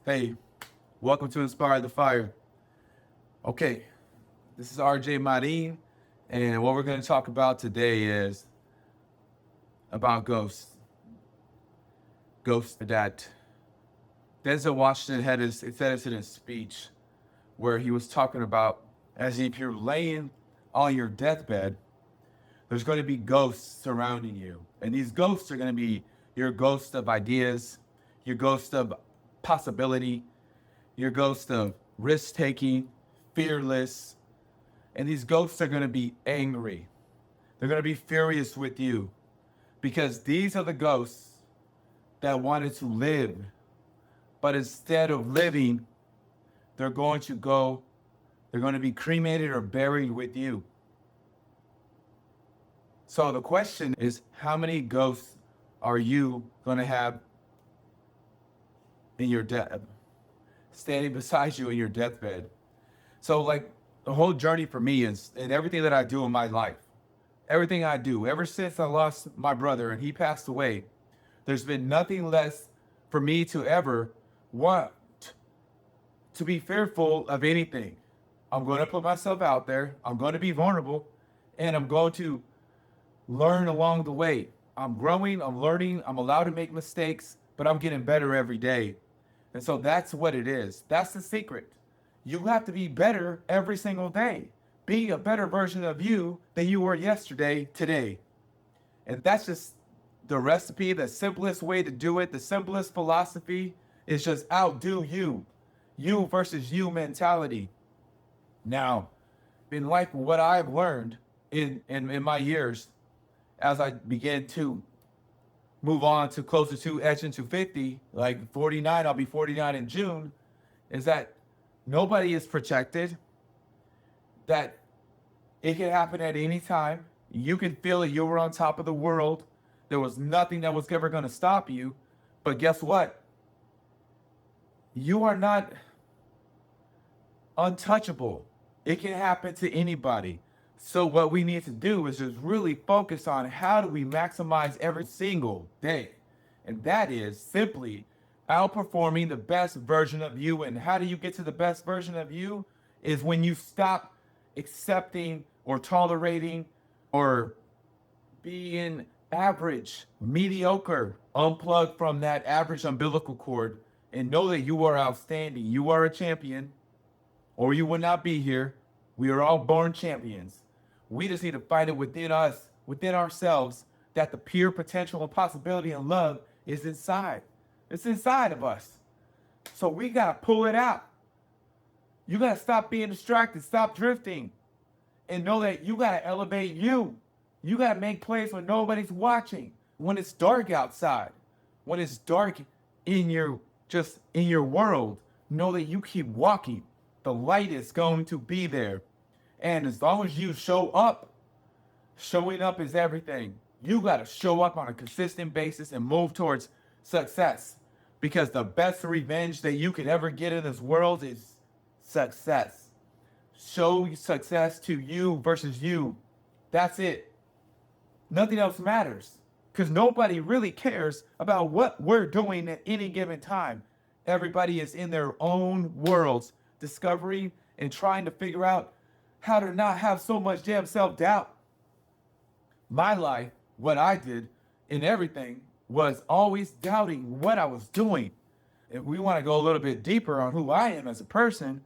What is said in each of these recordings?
Hey, welcome to Inspire the Fire. Okay, this is RJ Marin, and what we're going to talk about today is about ghosts. Ghosts that Denzel Washington said this in his speech where he was talking about as if you're laying on your deathbed, there's going to be ghosts surrounding you. And these ghosts are going to be your ghost of ideas, your ghost of possibility, your ghost of risk taking, fearless. And these ghosts are going to be angry. They're going to be furious with you because these are the ghosts that wanted to live. But instead of living, they're going to be cremated or buried with you. So the question is, how many ghosts are you going to have in your death, standing beside you in your deathbed? So like the whole journey for me is, and everything that I do in my life, everything I do, ever since I lost my brother and he passed away, there's been nothing less for me to ever want to be fearful of anything. I'm going to put myself out there. I'm going to be vulnerable, and I'm going to learn along the way. I'm growing, I'm learning, I'm allowed to make mistakes, but I'm getting better every day. And so that's what it is. That's the secret. You have to be better every single day. Be a better version of you than you were yesterday, today. And that's just the recipe, the simplest way to do it. The simplest philosophy is just outdo you. You versus you mentality. Now, in life, what I've learned in my years, as I began to move on to closer to edging to 50, like 49, I'll be 49 in June, is that nobody is protected, that it can happen at any time. You can feel that you were on top of the world. There was nothing that was ever going to stop you. But guess what? You are not untouchable. It can happen to anybody. So what we need to do is just really focus on how do we maximize every single day. And that is simply outperforming the best version of you. And how do you get to the best version of you? Is when you stop accepting or tolerating or being average, mediocre, unplug from that average umbilical cord and know that you are outstanding. You are a champion, or you would not be here. We are all born champions. We just need to find it within us, within ourselves, that the pure potential and possibility and love is inside. It's inside of us. So we got to pull it out. You got to stop being distracted, stop drifting, and know that you got to elevate you. You got to make plays when nobody's watching. When it's dark outside, when it's dark in your world, know that you keep walking. The light is going to be there. And as long as you show up, showing up is everything. You got to show up on a consistent basis and move towards success. Because the best revenge that you could ever get in this world is success. Show success to you versus you. That's it. Nothing else matters. Because nobody really cares about what we're doing at any given time. Everybody is in their own worlds, discovering and trying to figure out how to not have so much damn self-doubt. My life, what I did in everything was always doubting what I was doing. If we want to go a little bit deeper on who I am as a person,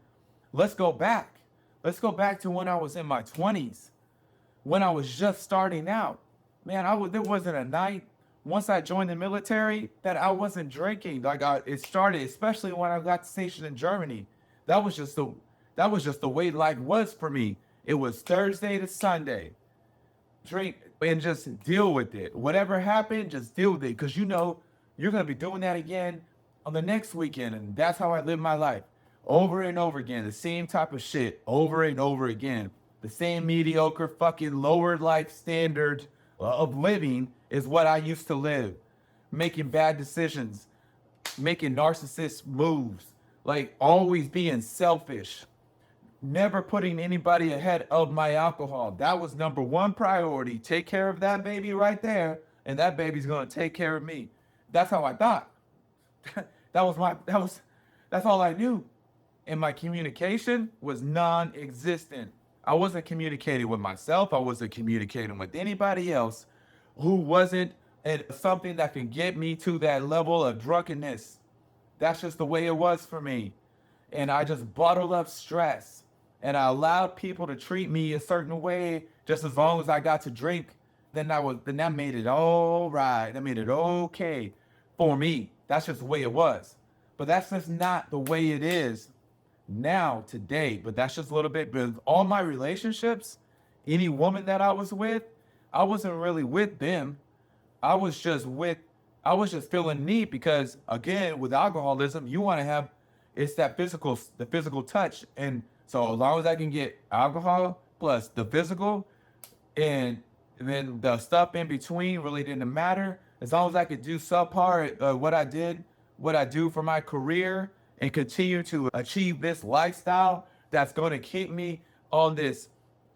let's go back. Let's go back to when I was in my 20s, when I was just starting out. Man, there wasn't a night once I joined the military that I wasn't drinking. It started, especially when I got stationed in Germany. That was just the way life was for me. It was Thursday to Sunday. Drink and just deal with it. Whatever happened, just deal with it. Because you know you're going to be doing that again on the next weekend. And that's how I live my life. Over and over again. The same type of shit. Over and over again. The same mediocre fucking lower life standard of living is what I used to live. Making bad decisions. Making narcissist moves. Like always being selfish. Never putting anybody ahead of my alcohol. That was number one priority. Take care of that baby right there, and that baby's gonna take care of me. That's how I thought. that was That's all I knew. And my communication was non-existent. I wasn't communicating with myself. I wasn't communicating with anybody else who wasn't at something that can get me to that level of drunkenness. That's just the way it was for me. And I just bottled up stress. And I allowed people to treat me a certain way just as long as I got to drink. Then that made it all right. That made it okay for me. That's just the way it was. But that's just not the way it is now today. But that's just a little bit. But all my relationships, any woman that I was with, I wasn't really with them. I was just with, I was just feeling neat because again, with alcoholism, you want to have, it's that the physical touch. And so as long as I can get alcohol plus the physical and then the stuff in between really didn't matter. As long as I could do subpar what I do for my career and continue to achieve this lifestyle that's going to keep me on this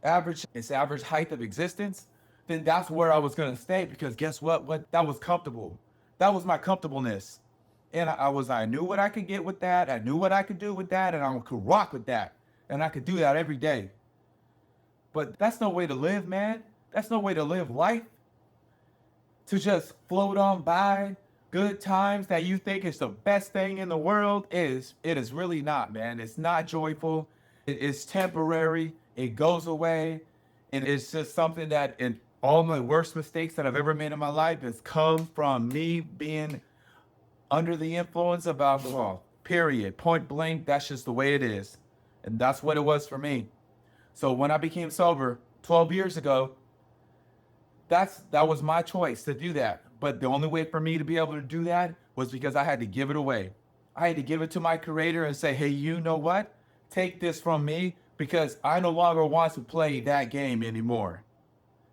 average height of existence, then that's where I was going to stay because guess what? That was comfortable. That was my comfortableness. And I knew what I could get with that. I knew what I could do with that, and I could rock with that. And I could do that every day. But that's no way to live, man. That's no way to live life. To just float on by good times that you think is the best thing in the world it is really not, man. It's not joyful. It is temporary. It goes away. And it's just something that in all my worst mistakes that I've ever made in my life has come from me being under the influence of alcohol. Period. Point blank. That's just the way it is. And that's what it was for me. So when I became sober 12 years ago, that was my choice to do that. But the only way for me to be able to do that was because I had to give it away. I had to give it to my creator and say, hey, you know what? Take this from me because I no longer want to play that game anymore.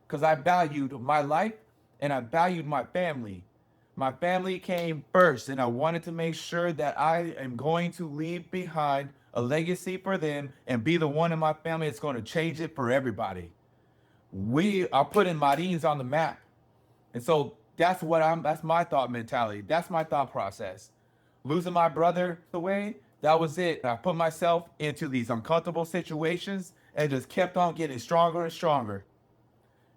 Because I valued my life and I valued my family. My family came first, and I wanted to make sure that I am going to leave behind a legacy for them and be the one in my family that's going to change it for everybody. We are putting Marins on the map. And so that's my thought mentality. That's my thought process. Losing my brother away, that was it. I put myself into these uncomfortable situations and just kept on getting stronger and stronger.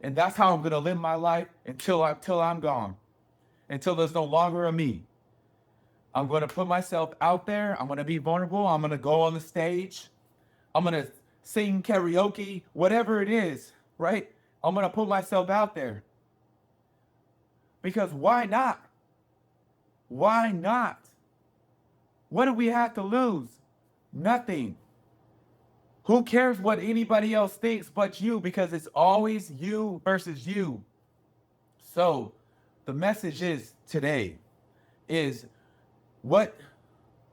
And that's how I'm going to live my life until I'm gone. Until there's no longer a me. I'm going to put myself out there. I'm going to be vulnerable. I'm going to go on the stage. I'm going to sing karaoke, whatever it is, right? I'm going to put myself out there. Because why not? Why not? What do we have to lose? Nothing. Who cares what anybody else thinks but you? Because it's always you versus you. So the message is today is, what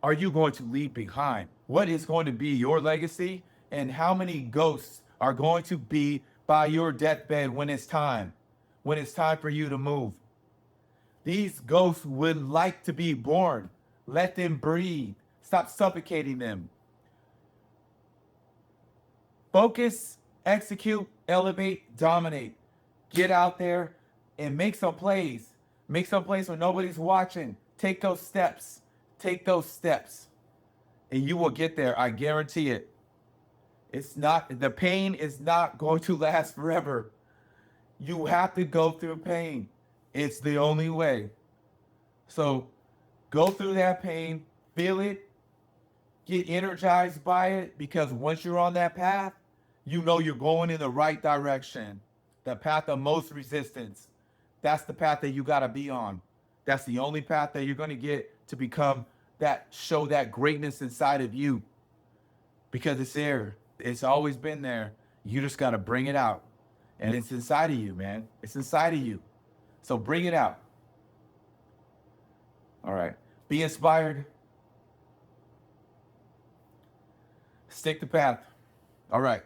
are you going to leave behind? What is going to be your legacy? And how many ghosts are going to be by your deathbed when it's time for you to move? These ghosts would like to be born. Let them breathe. Stop suffocating them. Focus, execute, elevate, dominate. Get out there and make some plays. Make some plays when nobody's watching. Take those steps. Take those steps. And you will get there. I guarantee it. The pain is not going to last forever. You have to go through pain. It's the only way. So go through that pain, feel it, get energized by it, because once you're on that path, you know you're going in the right direction. The path of most resistance. That's the path that you got to be on. That's the only path that you're going to get to become show that greatness inside of you. Because it's there. It's always been there. You just got to bring it out. And it's inside of you, man. It's inside of you. So bring it out. All right. Be inspired. Stick the path. All right.